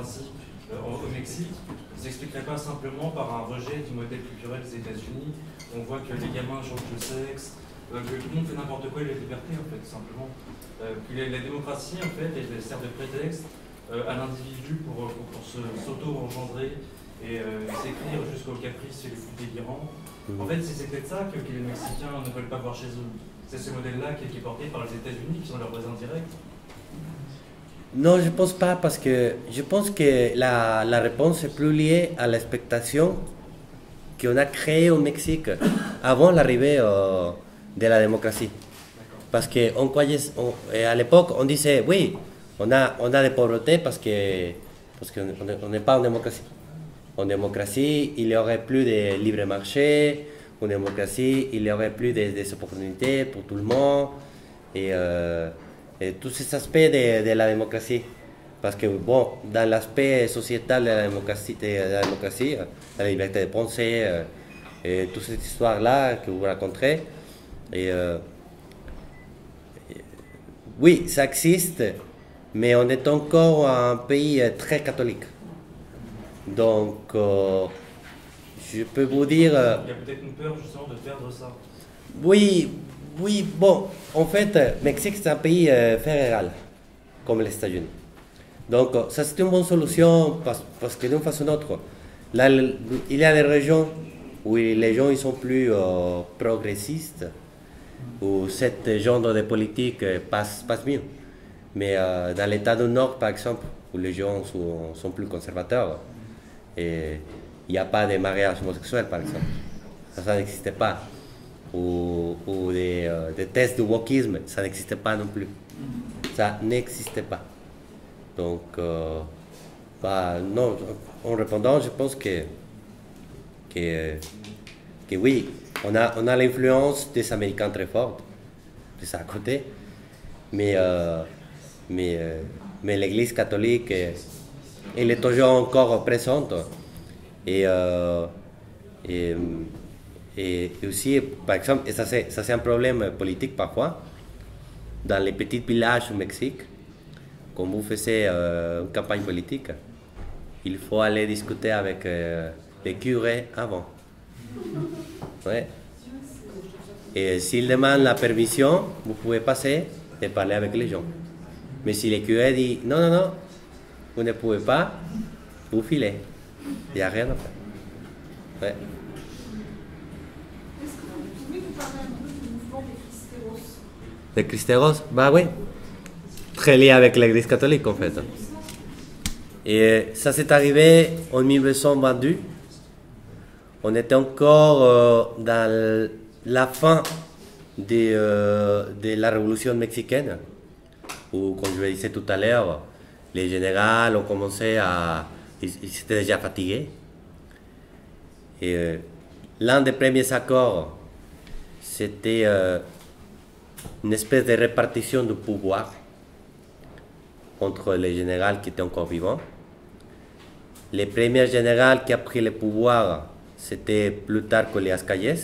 démocratie au Mexique ne s'expliquerait pas simplement par un rejet du modèle culturel des États-Unis. On voit que les gamins changent de sexe, que tout le monde fait n'importe quoi et la liberté, en fait, tout simplement. Que la démocratie, en fait, elle sert de prétexte à l'individu pour s'auto-engendrer et s'écrire jusqu'aux caprices les plus délirants. En fait, c'est peut-être ça que les Mexicains ne veulent pas voir chez eux. C'est ce modèle-là qui est porté par les États-Unis, qui sont leurs voisins directs. Non, je ne pense pas, parce que je pense que la réponse est plus liée à l'expectation qu'on a créée au Mexique avant l'arrivée de la démocratie. Parce qu'on croyait, à l'époque, on disait, oui, on a des pauvretés parce qu'on n'est pas en démocratie. En démocratie, il y aurait plus de libre marché. En démocratie, il y aurait plus des opportunités pour tout le monde. Et tous ces aspects de la démocratie. Parce que, bon, dans l'aspect sociétal de la démocratie, la liberté de penser, et toute cette histoire-là que vous raconterez, oui, ça existe, mais on est encore un pays très catholique. Donc, je peux vous dire... il y a peut-être une peur, justement, de perdre ça. Oui, bon, en fait, Mexique, c'est un pays fédéral, comme les États-Unis. Donc, ça, c'est une bonne solution parce que d'une façon ou d'une autre, là, il y a des régions où les gens ils sont plus progressistes, où ce genre de politique passe mieux. Mais dans l'État du Nord, par exemple, où les gens sont plus conservateurs, et il n'y a pas de mariage homosexuel, par exemple. Ça n'existait pas. Ou des tests de wokisme, ça n'existait pas non plus. Ça n'existait pas. Donc, non, en répondant, je pense que oui, on a l'influence des Américains très forte, de ça à côté, mais l'Église catholique, elle est toujours encore présente. Et aussi, par exemple, et ça c'est un problème politique parfois, dans les petits villages au Mexique, quand vous faites une campagne politique, il faut aller discuter avec les curés avant. Ouais. Et s'ils demandent la permission, vous pouvez passer et parler avec les gens. Mais si les curés disent non, vous ne pouvez pas, vous filez. Il n'y a rien à faire. Ouais. Est-ce que vous pouvez nous parler un peu du mouvement des Cristeros? Les Cristeros, bah oui. Très lié avec l'Église catholique en fait. Et ça s'est arrivé en 1922. On était encore dans la fin de la révolution mexicaine, où, comme je le disais tout à l'heure, les généraux ont commencé ils étaient déjà fatigués. Et l'un des premiers accords, c'était une espèce de répartition du pouvoir entre les généraux qui étaient encore vivants. Le premier général qui a pris le pouvoir, c'était Plutarco Elías Calles.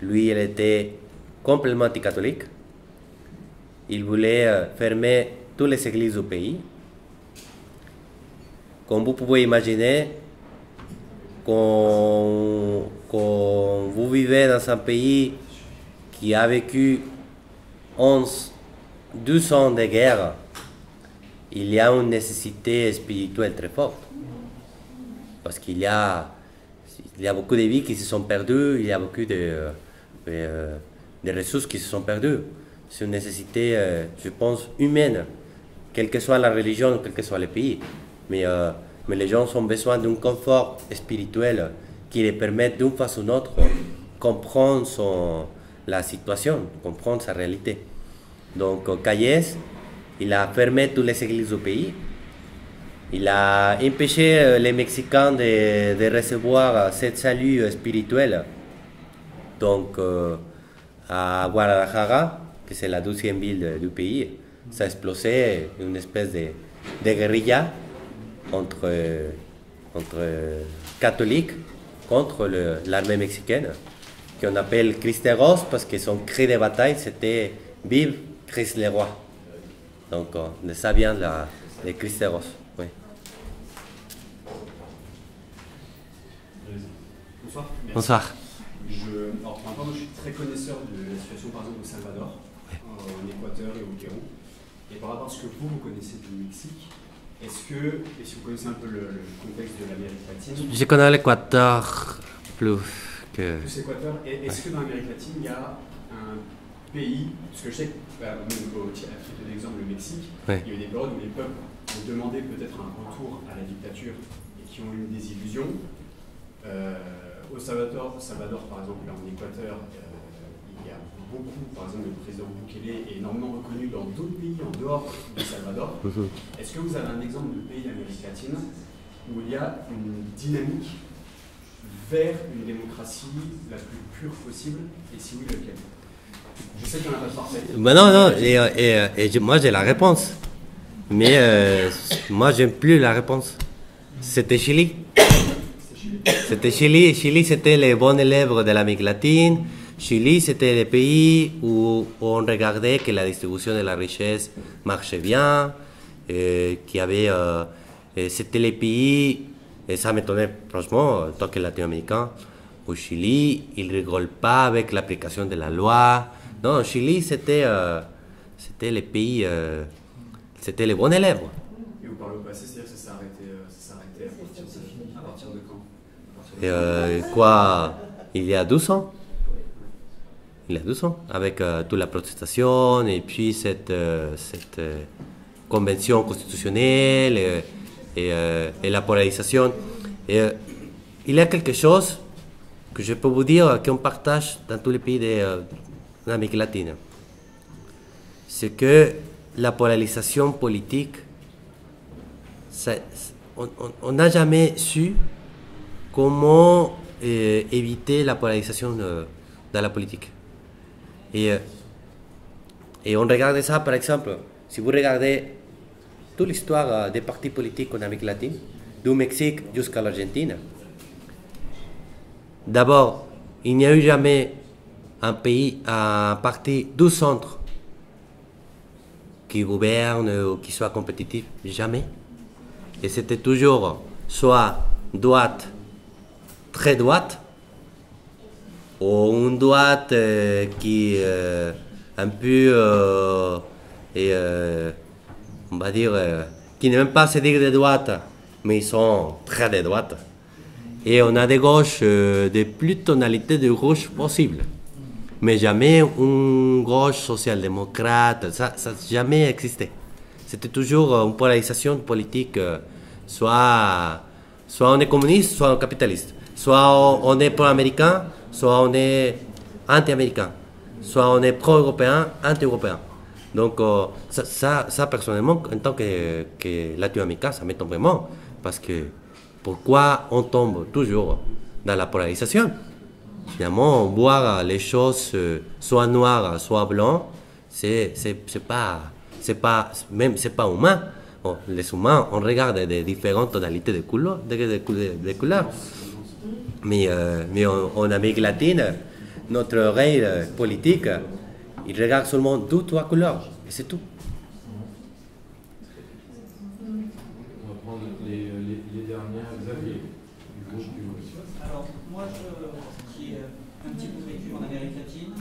Lui, il était complètement anticatholique. Il voulait fermer toutes les églises du pays. Comme vous pouvez imaginer, quand vous vivez dans un pays qui a vécu 12 ans de guerre, il y a une nécessité spirituelle très forte. Parce qu'il y a beaucoup de vies qui se sont perdues, il y a beaucoup de ressources qui se sont perdues. C'est une nécessité, je pense, humaine, quelle que soit la religion, quel que soit le pays. Mais les gens ont besoin d'un confort spirituel qui les permette d'une façon ou d'une autre comprendre la situation, comprendre sa réalité. Donc Calles, il a fermé toutes les églises du pays. Il a empêché les Mexicains de recevoir ce salut spirituel. Donc à Guadalajara, que c'est la 12e ville du pays, ça a explosé une espèce de guérilla entre catholiques contre l'armée mexicaine, qu'on appelle Cristeros parce que son cri de bataille c'était Vive Christ le roi. Donc de ça vient les Cristeros. Oui. Bonsoir. Alors, pour l'instant, moi, je suis très connaisseur de la situation, par exemple, au Salvador, en Équateur et au Pérou. Et par rapport à ce que vous connaissez du Mexique, est-ce que, et si vous connaissez un peu le contexte de l'Amérique latine... Je connais l'Équateur plus que... Plus Équateur. Est-ce que dans l'Amérique latine, il y a un pays, parce que je sais que, même à titre d'exemple, le Mexique, il y a eu des périodes où les peuples ont demandé peut-être un retour à la dictature et qui ont eu des illusions. Au Salvador, par exemple, là, en Équateur, il y a beaucoup, par exemple, le président Bukele est énormément reconnu dans d'autres pays en dehors du Salvador. Est-ce que vous avez un exemple de pays d'Amérique latine où il y a une dynamique vers une démocratie la plus pure possible, et si oui, lequel? Je sais qu'il n'y en a pas de parfait. Ben non, moi j'ai la réponse. Mais moi j'aime plus la réponse. C'était Chili. C'était Chili. Chili, c'était les bons élèves de l'Amérique latine. Chili, c'était les pays où on regardait que la distribution de la richesse marchait bien, qu'il y avait... c'était les pays, et ça m'étonnait franchement, en tant que latino-américain, au Chili, ils ne rigolent pas avec l'application de la loi. Non, au Chili, c'était les pays... c'était les bons élèves. Et vous parlez au passé, c'est-à-dire que ça s'est arrêté à partir de quand? Quoi, il y a 12 ans. Il y a 12 ans, avec toute la protestation et puis cette convention constitutionnelle et la polarisation. Et, il y a quelque chose que je peux vous dire qu'on partage dans tous les pays d'Amérique latine. C'est que la polarisation politique, on n'a jamais su comment éviter la polarisation dans la politique. Et on regarde ça, par exemple, si vous regardez toute l'histoire des partis politiques en Amérique latine, du Mexique jusqu'à l'Argentine, d'abord, il n'y a eu jamais un parti du centre qui gouverne ou qui soit compétitif, jamais. Et c'était toujours soit droite, très droite, ou une droite qui un peu, on va dire, qui ne même pas se dire de droite, mais ils sont très de droite. Et on a des gauches de plus tonalités de gauche possible. Mais jamais une gauche social-démocrate, ça n'a jamais existé. C'était toujours une polarisation politique, soit on est communiste, soit on est capitaliste. Soit on est pro-américain, soit on est anti-américain. Soit on est pro-européen, anti-européen. Donc ça personnellement, en tant que latino-américain, ça m'étonne vraiment. Parce que pourquoi on tombe toujours dans la polarisation? Finalement, voir les choses soit noires, soit blancs, c'est pas humain. Bon, les humains, on regarde des différentes tonalités de couleurs. Mais en Amérique latine, notre oreille politique, il regarde seulement 2-3 couleurs, et c'est tout. On va prendre les dernières, Xavier, du groupe du... Alors, moi, qui ai un petit peu vécu en Amérique latine,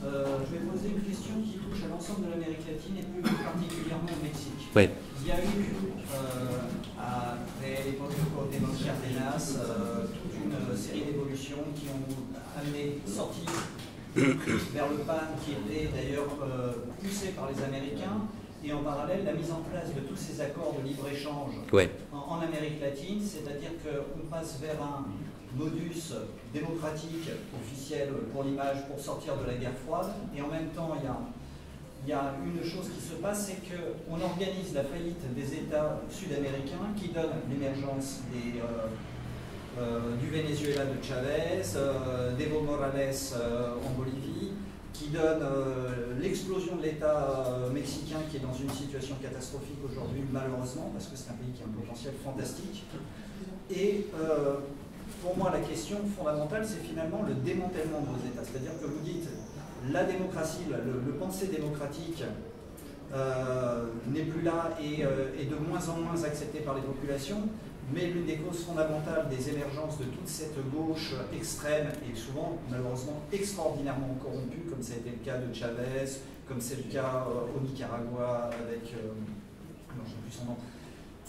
je vais poser une question qui touche à l'ensemble de l'Amérique latine et plus particulièrement au Mexique. Oui. Il y a eu, après l'époque de Cuauhtémoc Cárdenas, toute une série d'évolutions qui ont sorti vers le PAN, qui était d'ailleurs poussé par les Américains, et en parallèle la mise en place de tous ces accords de libre-échange en Amérique latine, c'est-à-dire qu'on passe vers un modus démocratique officiel pour l'image pour sortir de la guerre froide, et en même temps il y a une chose qui se passe, c'est qu'on organise la faillite des États sud-américains qui donne l'émergence du Venezuela de Chavez, d'Evo Morales en Bolivie, qui donne l'explosion de l'État mexicain qui est dans une situation catastrophique aujourd'hui, malheureusement, parce que c'est un pays qui a un potentiel fantastique. Et pour moi, la question fondamentale, c'est finalement le démantèlement de nos États. C'est-à-dire que vous dites, la démocratie, le pensée démocratique n'est plus là et est de moins en moins accepté par les populations. Mais l'une des causes fondamentales des émergences de toute cette gauche extrême et souvent malheureusement extraordinairement corrompue, comme ça a été le cas de Chavez, comme c'est le cas au Nicaragua avec... non, je ne sais plus son nom.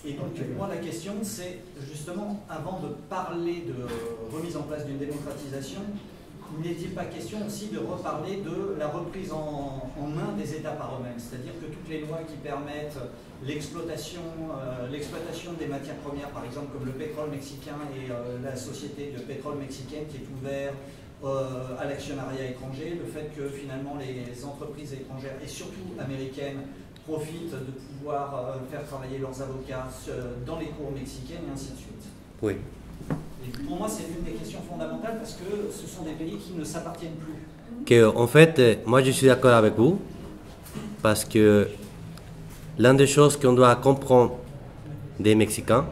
Et donc moi la question c'est justement, avant de parler de remise en place d'une démocratisation, n'est-il pas question aussi de reparler de la reprise en main des États par eux-mêmes? C'est-à-dire que toutes les lois qui permettent l'exploitation des matières premières, par exemple comme le pétrole mexicain et la société de pétrole mexicaine qui est ouverte à l'actionnariat étranger, le fait que finalement les entreprises étrangères et surtout américaines profitent de pouvoir faire travailler leurs avocats dans les cours mexicaines et ainsi de suite. Oui. Et pour moi, c'est l'une des questions fondamentales parce que ce sont des pays qui ne s'appartiennent plus. En fait, moi je suis d'accord avec vous parce que l'une des choses qu'on doit comprendre des Mexicains,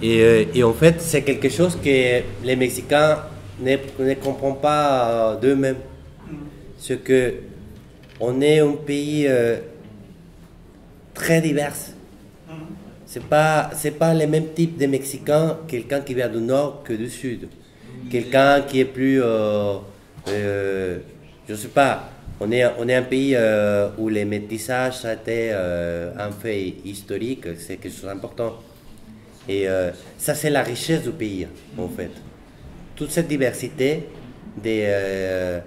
et en fait, c'est quelque chose que les Mexicains ne comprennent pas d'eux-mêmes. C'est que on est un pays très divers. C'est pas le même type de Mexicain, quelqu'un qui vient du nord que du sud. Quelqu'un qui est plus, je sais pas, on est un pays où le métissage a été un fait historique, c'est quelque chose d'important. Et ça, c'est la richesse du pays, en fait. Toute cette diversité des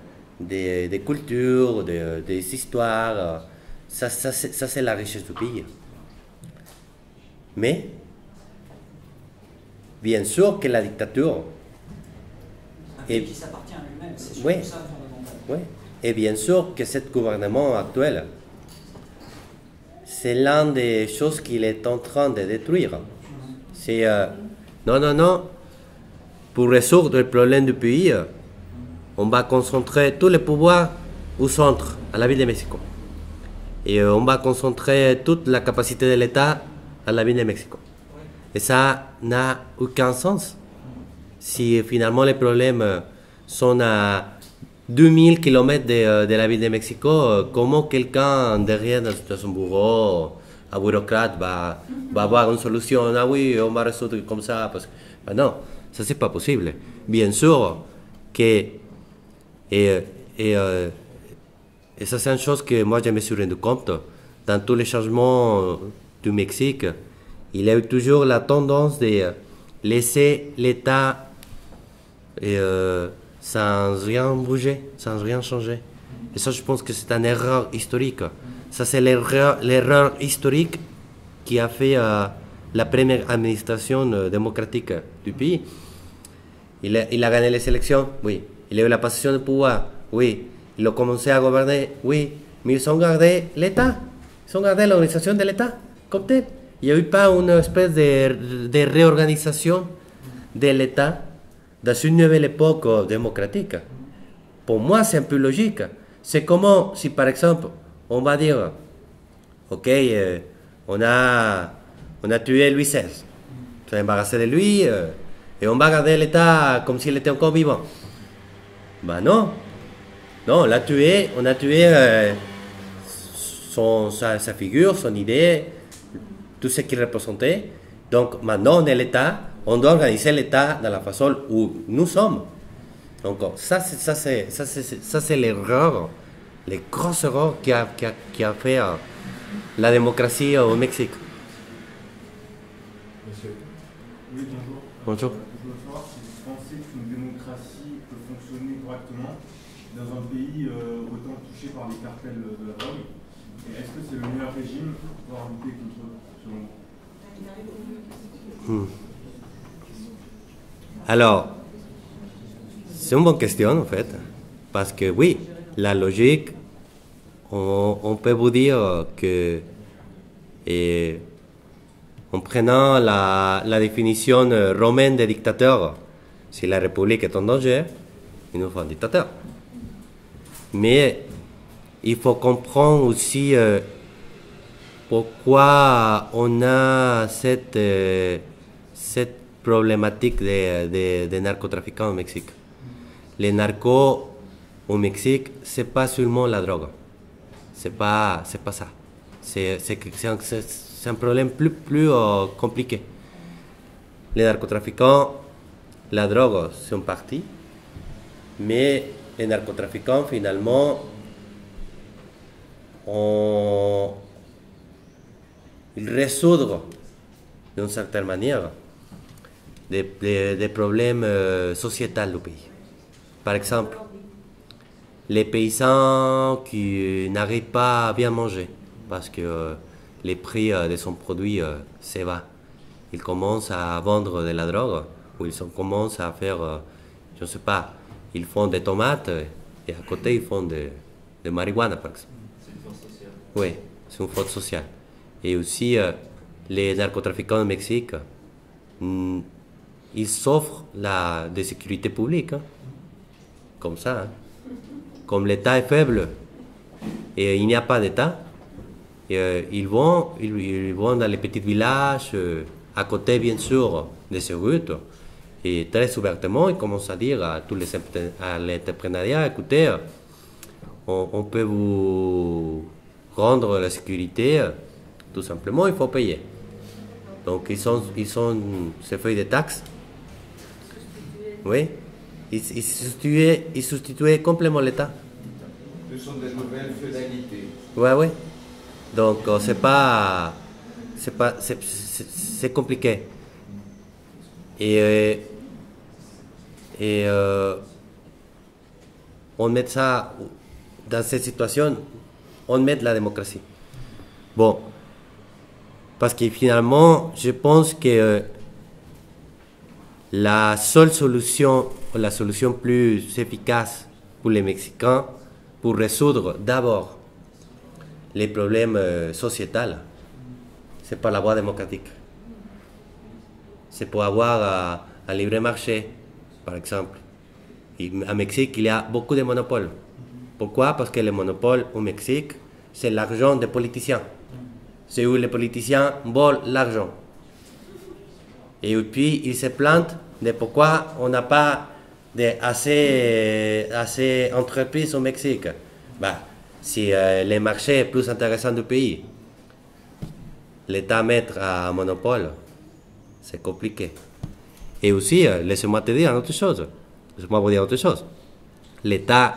cultures, des histoires, ça c'est la richesse du pays. Mais, bien sûr que la dictature... Un pays qui s'appartient à lui-même, c'est surtout oui, ça fondamental. oui, et bien sûr que ce gouvernement actuel, c'est l'une des choses qu'il est en train de détruire. C'est... non, pour résoudre le problème du pays, on va concentrer tous les pouvoirs au centre, à la ville de Mexico. Et on va concentrer toute la capacité de l'État à la ville de Mexico. Et ça n'a aucun sens. Si finalement les problèmes sont à 2000 km de la ville de Mexico, comment quelqu'un derrière dans son bureau, un bureaucrate, va avoir une solution? Ah oui, on va résoudre comme ça. Parce que, ben non, ça c'est pas possible. Bien sûr que... Et ça c'est une chose que moi je me suis rendu compte. Dans tous les changements du Mexique, il y a eu toujours la tendance de laisser l'État sans rien bouger, sans rien changer. Et ça, je pense que c'est une erreur historique. Ça, c'est l'erreur historique qui a fait la première administration démocratique du pays. Il a gagné les élections, oui. Il a eu la passation de pouvoir, oui. Ils ont commencé à gouverner, oui. Mais ils ont gardé l'État. Ils ont gardé l'organisation de l'État comme tel. Il n'y a eu pas une espèce de réorganisation de l'État dans une nouvelle époque démocratique. Pour moi, c'est un peu logique. C'est comment si, par exemple, on va dire, ok, on a tué Louis XVI, on s'est embarrassé de lui, et on va garder l'État comme s'il était encore vivant. Ben non. Non, on a tué sa figure, son idée, tout ce qu'il représentait. Donc maintenant on est l'État, on doit organiser l'État dans la façon où nous sommes. Donc ça c'est l'erreur, les grosses erreurs qui a fait la démocratie au Mexique. Monsieur. Oui, bonjour. Bonjour. Je veux savoir si vous pensez qu'une démocratie peut fonctionner correctement dans un pays autant touché par les cartels de la drogue. Et est-ce que c'est le meilleur régime pour pouvoir lutter contre eux, selon vous? Alors, c'est une bonne question en fait, parce que oui, la logique, on peut vous dire que, en prenant la définition romaine des dictateurs, si la République est en danger, il nous faut un dictateur. Mais il faut comprendre aussi pourquoi on a cette problématique des narcotrafiquants au Mexique. Les narcos au Mexique, c'est pas seulement la drogue. C'est pas ça. C'est un problème plus compliqué. les narcotrafiquants, la drogue, sont partis, mais les narcotrafiquants, finalement, ils résoudre d'une certaine manière des problèmes sociétals du pays. Par exemple, les paysans qui n'arrivent pas à bien manger parce que les prix de son produit se va. Ils commencent à vendre de la drogue ou ils commencent à faire, je ne sais pas, ils font des tomates et à côté ils font de marijuana par exemple. C'est une force sociale. Oui, c'est une faute sociale. Et aussi, les narcotrafiquants au Mexique, ils s'offrent de sécurité publique, hein. Comme ça. Hein. Comme l'État est faible et il n'y a pas d'État, ils vont dans les petits villages, à côté bien sûr de ces routes, et très ouvertement, ils commencent à dire à tous à l'entrepreneuriat, écoutez, on peut vous rendre la sécurité, tout simplement, il faut payer. Donc ils sont ces feuilles de taxes. Oui. Ils substituaient complètement l'État. Ce sont des nouvelles féodalités. Ouais, ouais. Donc c'est compliqué. Et on met ça dans cette situation, on met la démocratie. Bon, parce que finalement, je pense que la seule solution, la solution plus efficace pour les Mexicains, pour résoudre d'abord les problèmes sociétals, c'est par la voie démocratique. C'est pour avoir un libre marché, par exemple. À Mexique, il y a beaucoup de monopoles. Pourquoi? Parce que le monopole au Mexique, c'est l'argent des politiciens. C'est où les politiciens volent l'argent. Et puis, ils se plantent de pourquoi on n'a pas assez d'entreprises au Mexique. Bah, si le marché est plus intéressant du pays, l'État mettre un monopole, c'est compliqué. Et aussi, laissez-moi te dire une autre chose. Laissez-moi vous dire autre chose. L'État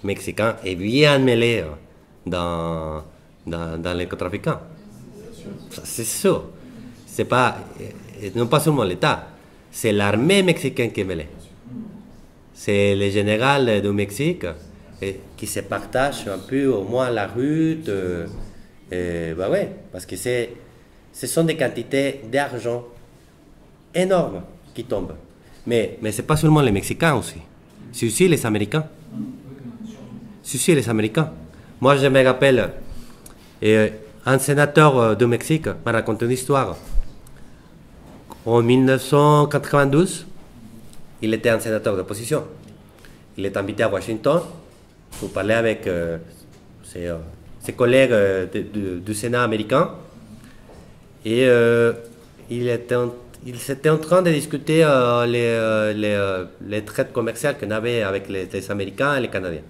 mexicain est bien mêlé dans les trafiquants. C'est sûr. C'est pas, non pas seulement l'État, c'est l'armée mexicaine qui est mêlée. C'est le général du Mexique qui se partage un peu au moins la route. Bah ouais, parce que ce sont des quantités d'argent énormes qui tombent. Mais ce n'est pas seulement les Mexicains aussi. C'est aussi les Américains. C'est aussi les Américains. Moi, je me rappelle, un sénateur du Mexique m'a raconté une histoire. En 1992, il était un sénateur d'opposition. Il est invité à Washington pour parler avec ses collègues du Sénat américain. Et il était en train de discuter les traités commerciaux qu'on avait avec les Américains et les Canadiens.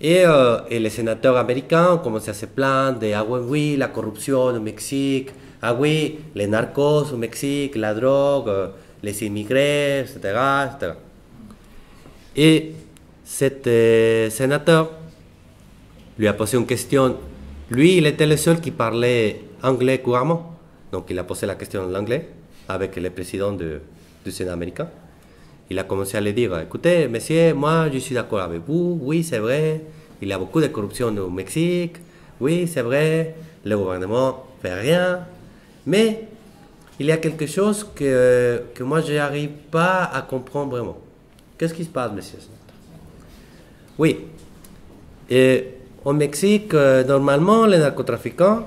Et les sénateurs américains ont commencé à se plaindre de ah oui, la corruption au Mexique, ah oui, les narcos au Mexique, la drogue, les immigrés, etc. etc. Et cet sénateur lui a posé une question. Lui, il était le seul qui parlait anglais couramment. Donc il a posé la question en anglais avec le président du Sénat américain. Il a commencé à lui dire, écoutez, monsieur, moi je suis d'accord avec vous, oui c'est vrai, il y a beaucoup de corruption au Mexique, oui c'est vrai, le gouvernement ne fait rien, mais il y a quelque chose que moi je n'arrive pas à comprendre vraiment. Qu'est-ce qui se passe, monsieur? Oui, et au Mexique, normalement, les narcotrafiquants,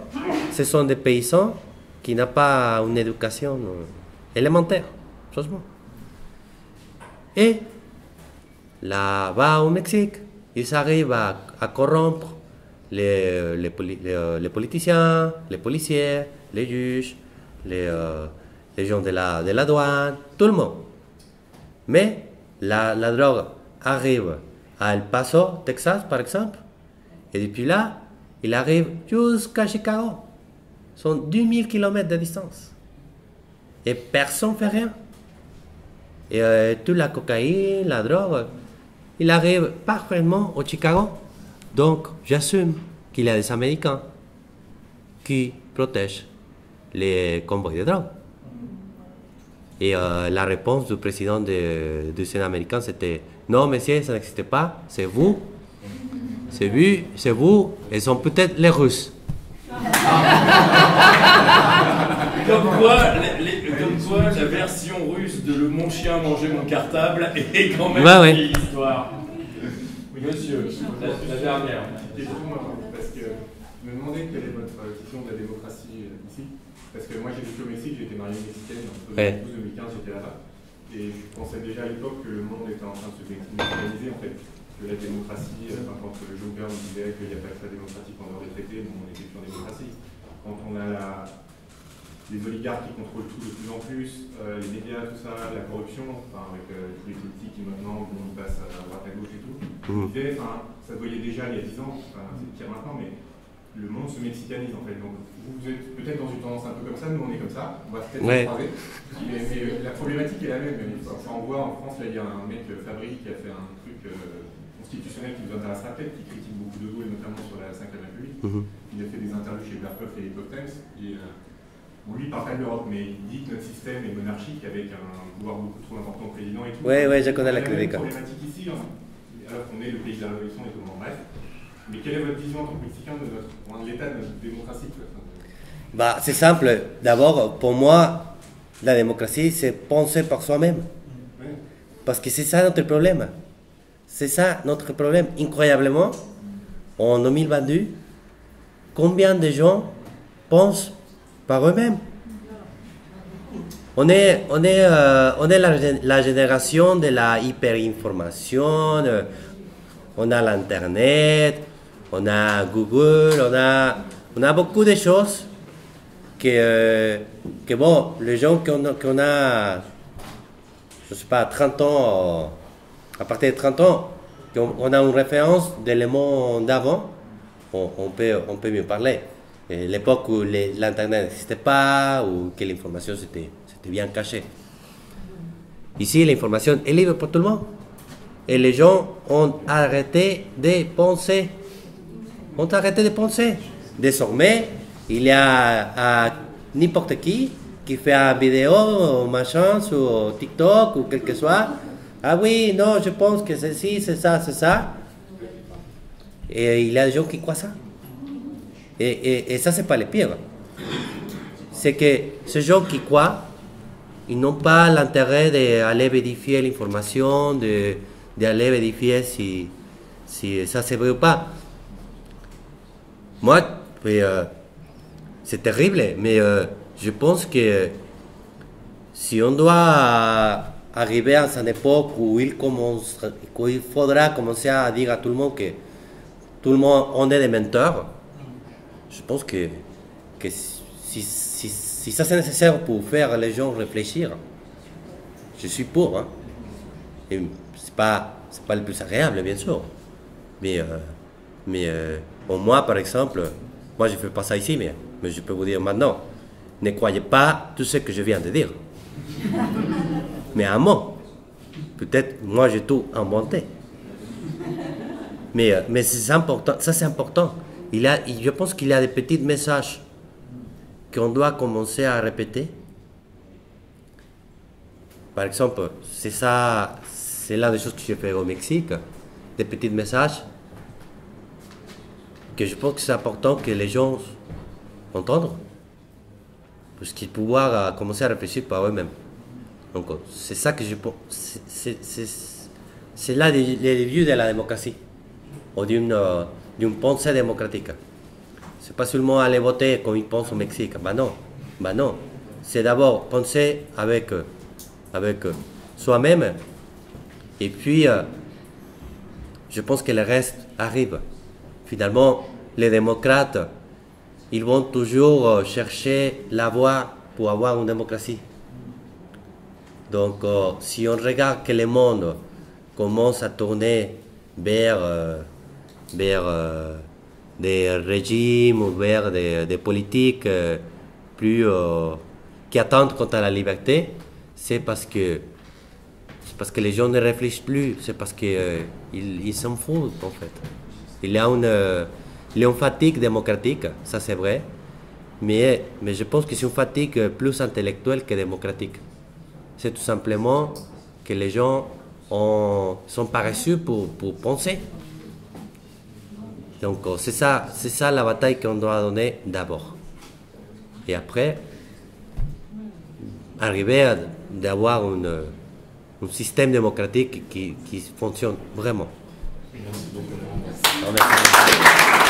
ce sont des paysans qui n'ont pas une éducation élémentaire, franchement. Et là-bas au Mexique, ils arrivent à corrompre les politiciens, les policiers, les juges, les gens de la douane, tout le monde. Mais la drogue arrive à El Paso, Texas, par exemple, et depuis là, il arrive jusqu'à Chicago. Ce sont 2000 km de distance. Et personne ne fait rien. Et toute la cocaïne, la drogue, il arrive parfaitement au Chicago. Donc, j'assume qu'il y a des Américains qui protègent les convois de drogue. Et la réponse du président du Sénat américain, c'était « Non, monsieur, ça n'existe pas, c'est vous. C'est vous, et sont peut-être les Russes. » Comme quoi, la version russe de mon chien mangeait mon cartable est quand même une vieille histoire. Oui, monsieur, la dernière. Question, parce que je me demandais quelle est votre vision de la démocratie ici. Parce que moi j'ai vécu au Mexique, j'ai été marié mexicaine, entre 2012 et 2015 j'étais là-bas. Et je pensais déjà à l'époque que le monde était en train de se mexicaниser en fait. Que la démocratie, quand le Juncker nous disait qu'il n'y a pas que la démocratie pendant les traités, bon, on était plus en démocratie. Quand on a les oligarques qui contrôlent tout de plus en plus, les médias, tout ça, la corruption, enfin, avec tous les politiques qui maintenant passent à droite à gauche et tout, on disait, ça se voyait déjà il y a 10 ans, c'est pire maintenant, mais le monde se mexicanise en fait. Donc vous êtes peut-être dans une tendance un peu comme ça, nous on est comme ça, on va peut-être se croiser. Mais la problématique est la même. Enfin, on voit en France, là il y a un mec, Fabry, qui a fait un truc constitutionnel qui nous intéressera peut-être, qui critique beaucoup de Gaulle, notamment sur la 5e République. Il a fait des interviews chez Berkoff et Epoch Times. Bon, lui, il parle pas de l'Europe, mais il dit que notre système est monarchique avec un pouvoir beaucoup trop important au président et tout. Oui, je connais la critique. C'est une problématique ici, alors qu'on est le pays de la révolution et tout le monde, bref. Mais quelle est votre vision en tant que Mexicain de l'état de notre démocratie? Bah, c'est simple. D'abord, pour moi, la démocratie, c'est penser par soi-même. Oui. Parce que c'est ça notre problème. C'est ça notre problème. Incroyablement, en 2022, combien de gens pensent par eux-mêmes? On est la génération de la hyperinformation, on a l'Internet, on a Google, on a beaucoup de choses que bon, les gens qu'on a, je sais pas, 30 ans, à partir de 30 ans, on a une référence d'éléments d'avant, on peut mieux parler. L'époque où l'Internet n'existait pas, ou que l'information c'était bien caché. Ici, l'information est libre pour tout le monde. Et les gens ont arrêté de penser. Désormais, il y a n'importe qui fait une vidéo, machin, sur TikTok ou quel que soit. Ah oui, non, je pense que c'est ci, c'est ça, c'est ça. Et il y a des gens qui croient ça. Et ça, c'est pas le pire. C'est que ces gens qui croient, ils n'ont pas l'intérêt d'aller vérifier l'information, d'aller vérifier si ça c'est vrai ou pas. Moi, c'est terrible, mais je pense que si on doit arriver à une époque où il faudra commencer à dire à tout le monde que tout le monde on est des menteurs, je pense que si ça c'est nécessaire pour faire les gens réfléchir, je suis pour. Hein. Et c'est pas le plus agréable, bien sûr. Mais au moins, par exemple, moi je ne fais pas ça ici, mais je peux vous dire maintenant, ne croyez pas tout ce que je viens de dire. Mais un mot. Peut-être moi j'ai tout inventé. Mais c'est important, ça c'est important. Je pense qu'il y a des petits messages qu'on doit commencer à répéter. Par exemple, c'est l'une des choses que j'ai fait au Mexique, des petits messages que je pense que c'est important que les gens entendent, parce qu'ils pouvoir commencer à réfléchir par eux-mêmes. Donc c'est ça que je pense, c'est là les débuts de la démocratie, ou d'une pensée démocratique. C'est pas seulement aller voter comme ils pensent au Mexique. Ben non. C'est d'abord penser avec soi-même. Et puis, je pense que le reste arrive. Finalement, les démocrates, ils vont toujours chercher la voie pour avoir une démocratie. Donc, si on regarde que le monde commence à tourner vers des régimes ou vers des politiques plus qui attendent quant à la liberté, c'est parce que les gens ne réfléchissent plus, c'est parce qu'ils ils s'en foutent en fait. Il y a une fatigue démocratique, ça c'est vrai, mais je pense que c'est une fatigue plus intellectuelle que démocratique. C'est tout simplement que les gens sont paresseux pour penser. Donc c'est ça la bataille qu'on doit donner d'abord. Et après, arriver à d'avoir un système démocratique qui fonctionne vraiment. Merci beaucoup. Merci.